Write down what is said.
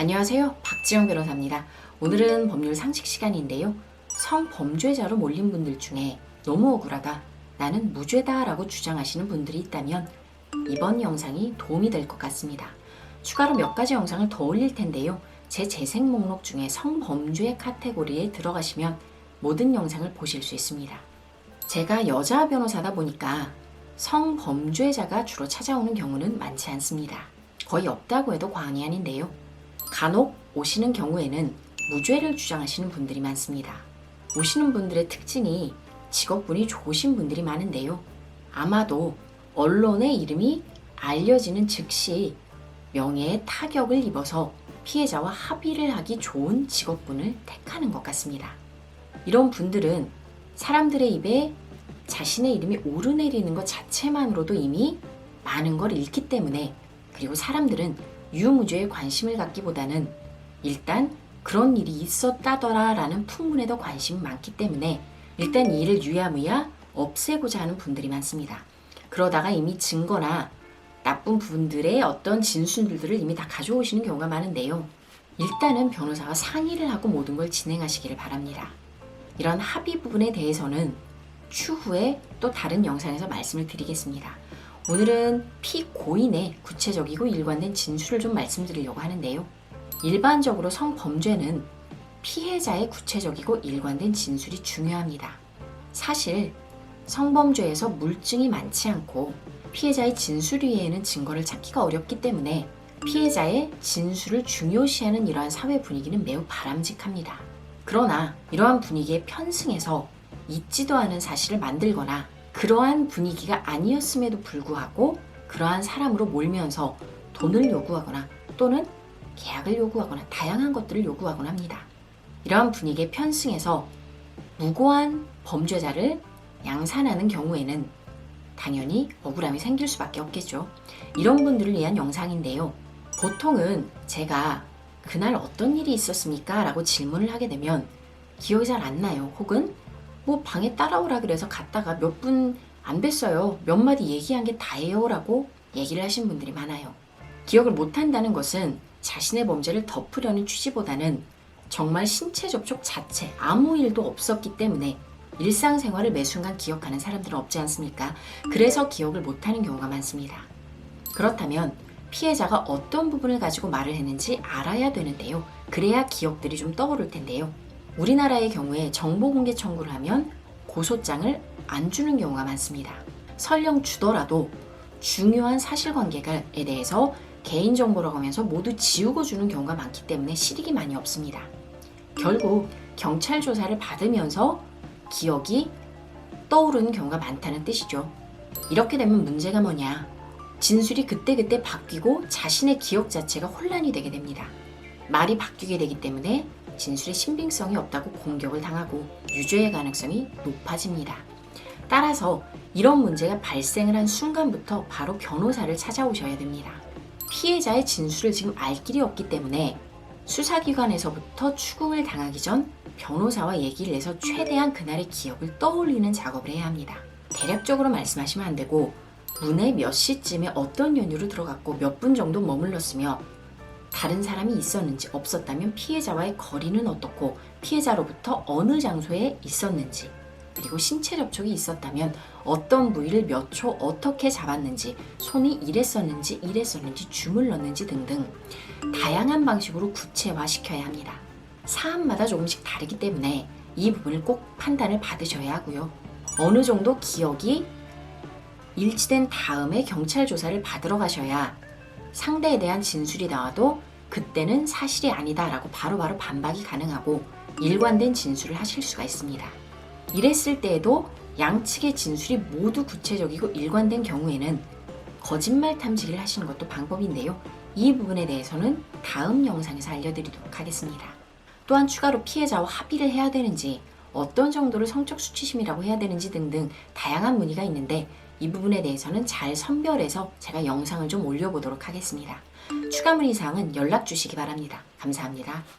안녕하세요. 박지영 변호사입니다. 오늘은 법률 상식 시간인데요. 성범죄자로 몰린 분들 중에 너무 억울하다, 나는 무죄다 라고 주장하시는 분들이 있다면 이번 영상이 도움이 될 것 같습니다. 추가로 몇 가지 영상을 더 올릴 텐데요. 제 재생 목록 중에 성범죄 카테고리에 들어가시면 모든 영상을 보실 수 있습니다. 제가 여자 변호사다 보니까 성범죄자가 주로 찾아오는 경우는 많지 않습니다. 거의 없다고 해도 과언이 아닌데요. 간혹 오시는 경우에는 무죄를 주장하시는 분들이 많습니다. 오시는 분들의 특징이 직업군이 좋으신 분들이 많은데요. 아마도 언론의 이름이 알려지는 즉시 명예에 타격을 입어서 피해자와 합의를 하기 좋은 직업군을 택하는 것 같습니다. 이런 분들은 사람들의 입에 자신의 이름이 오르내리는 것 자체만으로도 이미 많은 걸 잃기 때문에, 그리고 사람들은 유무죄에 관심을 갖기보다는 일단 그런 일이 있었다더라 라는 풍문에 더 관심이 많기 때문에 일단 이 일을 유야무야 없애고자 하는 분들이 많습니다. 그러다가 이미 증거나 나쁜 분들의 어떤 진술들을 이미 다 가져오시는 경우가 많은데요. 일단은 변호사와 상의를 하고 모든 걸 진행하시기를 바랍니다. 이런 합의 부분에 대해서는 추후에 또 다른 영상에서 말씀을 드리겠습니다. 오늘은 피고인의 구체적이고 일관된 진술을 좀 말씀드리려고 하는데요. 일반적으로 성범죄는 피해자의 구체적이고 일관된 진술이 중요합니다. 사실 성범죄에서 물증이 많지 않고 피해자의 진술 위에는 증거를 찾기가 어렵기 때문에 피해자의 진술을 중요시하는 이러한 사회 분위기는 매우 바람직합니다. 그러나 이러한 분위기에 편승해서 있지도 않은 사실을 만들거나 그러한 분위기가 아니었음에도 불구하고 그러한 사람으로 몰면서 돈을 요구하거나 또는 계약을 요구하거나 다양한 것들을 요구하곤 합니다. 이러한 분위기에 편승해서 무고한 범죄자를 양산하는 경우에는 당연히 억울함이 생길 수밖에 없겠죠. 이런 분들을 위한 영상인데요. 보통은 제가 그날 어떤 일이 있었습니까? 라고 질문을 하게 되면 기억이 잘 안 나요. 혹은 뭐 방에 따라오라 그래서 갔다가 몇 분 안 뵀어요. 몇 마디 얘기한 게 다예요 라고 얘기를 하신 분들이 많아요. 기억을 못한다는 것은 자신의 범죄를 덮으려는 취지보다는 정말 신체 접촉 자체 아무 일도 없었기 때문에 일상생활을 매 순간 기억하는 사람들은 없지 않습니까? 그래서 기억을 못하는 경우가 많습니다. 그렇다면 피해자가 어떤 부분을 가지고 말을 했는지 알아야 되는데요. 그래야 기억들이 좀 떠오를 텐데요. 우리나라의 경우에 정보공개 청구를 하면 고소장을 안 주는 경우가 많습니다. 설령 주더라도 중요한 사실관계에 대해서 개인정보라고 하면서 모두 지우고 주는 경우가 많기 때문에 실익이 많이 없습니다. 결국 경찰 조사를 받으면서 기억이 떠오르는 경우가 많다는 뜻이죠. 이렇게 되면 문제가 뭐냐? 진술이 그때그때 바뀌고 자신의 기억 자체가 혼란이 되게 됩니다. 말이 바뀌게 되기 때문에 진술의 신빙성이 없다고 공격을 당하고 유죄의 가능성이 높아집니다. 따라서 이런 문제가 발생을 한 순간부터 바로 변호사를 찾아오셔야 됩니다. 피해자의 진술을 지금 알 길이 없기 때문에 수사기관에서부터 추궁을 당하기 전 변호사와 얘기를 해서 최대한 그날의 기억을 떠올리는 작업을 해야 합니다. 대략적으로 말씀하시면 안 되고 문에 몇 시쯤에 어떤 연유로 들어갔고 몇 분 정도 머물렀으며 다른 사람이 있었는지, 없었다면 피해자와의 거리는 어떻고 피해자로부터 어느 장소에 있었는지, 그리고 신체 접촉이 있었다면 어떤 부위를 몇 초 어떻게 잡았는지, 손이 이랬었는지 주물렀는지 등등 다양한 방식으로 구체화시켜야 합니다. 사안마다 조금씩 다르기 때문에 이 부분을 꼭 판단을 받으셔야 하고요. 어느 정도 기억이 일치된 다음에 경찰 조사를 받으러 가셔야 상대에 대한 진술이 나와도 그때는 사실이 아니다 라고 바로바로 반박이 가능하고 일관된 진술을 하실 수가 있습니다. 이랬을 때에도 양측의 진술이 모두 구체적이고 일관된 경우에는 거짓말 탐지기를 하시는 것도 방법인데요. 이 부분에 대해서는 다음 영상에서 알려드리도록 하겠습니다. 또한 추가로 피해자와 합의를 해야 되는지, 어떤 정도를 성적 수치심이라고 해야 되는지 등등 다양한 문의가 있는데 이 부분에 대해서는 잘 선별해서 제가 영상을 좀 올려보도록 하겠습니다. 추가 문의 사항은 연락 주시기 바랍니다. 감사합니다.